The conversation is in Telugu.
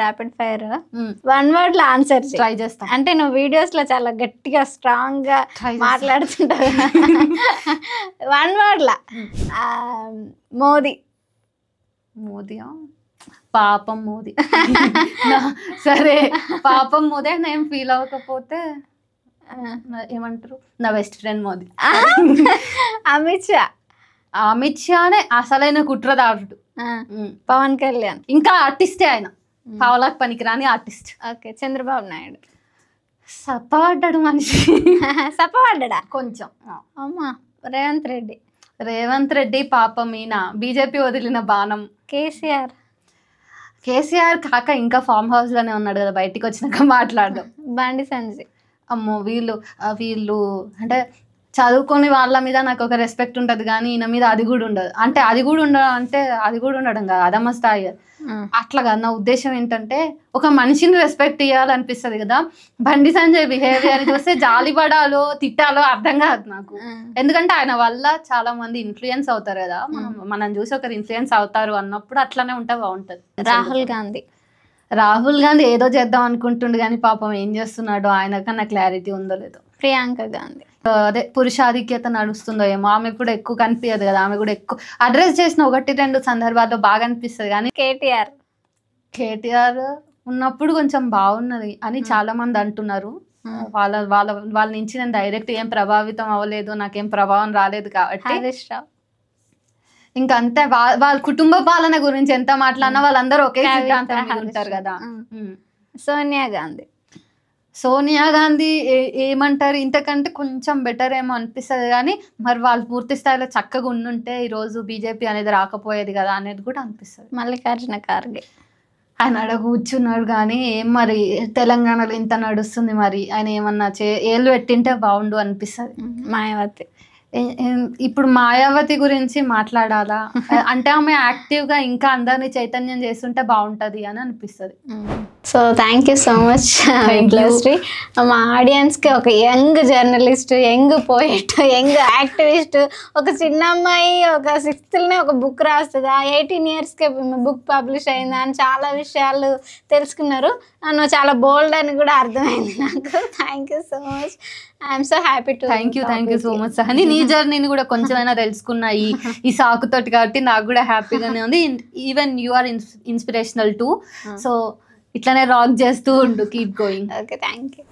ర్యాపిడ్ ఫైర్ 1 word లో ఆన్సర్ ట్రై చేస్తా. అంటే నువ్వు వీడియోస్ లో చాలా గట్టిగా స్ట్రాంగ్ గా మాట్లాడుతుంటావు. 1 word లా మోదీ. మోదీయా? పాపం మోదీ. సరే పాపం మోదీ నేను ఫీల్ అవ్వకపోతే ఏమంటారు, నా బెస్ట్ ఫ్రెండ్ మోదీ. అమిత్ షా. అమిత్ షానే అసలైన కుట్రదారుడు. పవన్ కళ్యాణ్ ఇంకా ఆర్టిస్టే ఆయన, పావలాకు పనికిరాని ఆర్టిస్ట్. ఓకే. చంద్రబాబు నాయుడు. సప్పబడ్డాడు మనిషి. సప్పబడ్డా కొంచెం. అమ్మా. రేవంత్ రెడ్డి. రేవంత్ రెడ్డి పాపం ఈయన బీజేపీ వదిలిన బాణం. కేసీఆర్. కేసీఆర్ కాక ఇంకా ఫామ్ హౌస్ లోనే ఉన్నాడు కదా, బయటికి వచ్చినాక మాట్లాడడం. బండి సంజయ్. అమ్మో వీళ్ళు అంటే చదువుకొని వాళ్ళ మీద నాకు ఒక రెస్పెక్ట్ ఉంటుంది కానీ ఈయన మీద అది కూడా ఉండదు. అంటే అది కూడా ఉండడం కాదు, అదమ్మ స్థాయి అట్లా కాదు. నా ఉద్దేశం ఏంటంటే ఒక మనిషిని రెస్పెక్ట్ ఇవ్వాలనిపిస్తుంది కదా. బండి సంజయ్ బిహేవియర్ చూస్తే జాలి పడాలో తిట్టాలో అర్థం కాదు నాకు. ఎందుకంటే ఆయన వల్ల చాలా మంది ఇన్ఫ్లుయెన్స్ అవుతారు కదా, మనం చూసి ఒకరు ఇన్ఫ్లుయెన్స్ అవుతారు అన్నప్పుడు అట్లానే ఉంటే బాగుంటది. రాహుల్ గాంధీ ఏదో చేద్దాం అనుకుంటుండు కానీ పాపం ఏం చేస్తున్నాడో ఆయనకన్నా క్లారిటీ ఉందో లేదో. ప్రియాంక గాంధీ. అదే పురుషాధిక్యత నడుస్తుందో ఏమో, ఆమె కూడా ఎక్కువ కనిపించదు కదా. ఆమె కూడా ఎక్కువ అడ్రస్ చేసిన 1-2 సందర్భాల్లో బాగా అనిపిస్తుంది కానీ. కేటీఆర్ ఉన్నప్పుడు కొంచెం బాగున్నది అని చాలా మంది అంటున్నారు. వాళ్ళ నుంచి నేను డైరెక్ట్ ఏం ప్రభావితం అవ్వలేదు, నాకేం ప్రభావం రాలేదు కాబట్టి. ఇంకా అంతే. వాళ్ళ కుటుంబ పాలన గురించి ఎంత మాట్లాడినా వాళ్ళందరూ ఒకే సిద్ధాంతం మీద ఉంటారు కదా. సోనియా గాంధీ ఏమంటారు, ఇంతకంటే కొంచెం బెటర్ ఏమో అనిపిస్తుంది కానీ మరి వాళ్ళు పూర్తి స్థాయిలో చక్కగా ఉండుంటే ఈరోజు బీజేపీ అనేది రాకపోయేది కదా అనేది కూడా అనిపిస్తుంది. మల్లికార్జున ఖార్గే. ఆయన అడ కూర్చున్నాడు కానీ ఏం మరి తెలంగాణలో ఇంత నడుస్తుంది, మరి ఆయన ఏమన్నా ఏళ్ళు పెట్టింటే బాగుండు అనిపిస్తుంది. మాయావతి. ఇప్పుడు మాయావతి గురించి మాట్లాడాలా అంటే ఆమె యాక్టివ్గా ఇంకా అందరినీ చైతన్యం చేస్తుంటే బాగుంటుంది అని అనిపిస్తుంది. So thank you so much ఇంట్లశ్రీ. మా ఆడియన్స్కి ఒక young journalist, young poet, young activist, ఒక చిన్న అమ్మాయి ఒక 6th ఒక బుక్ రాస్తుందా, 18 yearsకే బుక్ పబ్లిష్ అయిందా అని చాలా విషయాలు తెలుసుకున్నారు. నువ్వు చాలా బోల్డ్ అని కూడా అర్థమైంది నాకు. Thank you so much. I'm so happy to. Thank you so much Sahni. నీ జర్నీని కూడా కొంచెమైనా తెలుసుకున్నా ఈ సాకుతోటి కాబట్టి నాకు కూడా హ్యాపీగానే ఉంది. Even you are inspirational too. So ఇట్లానే రాక్ చేస్తూ ఉండు. Keep going. Okay. Thank you.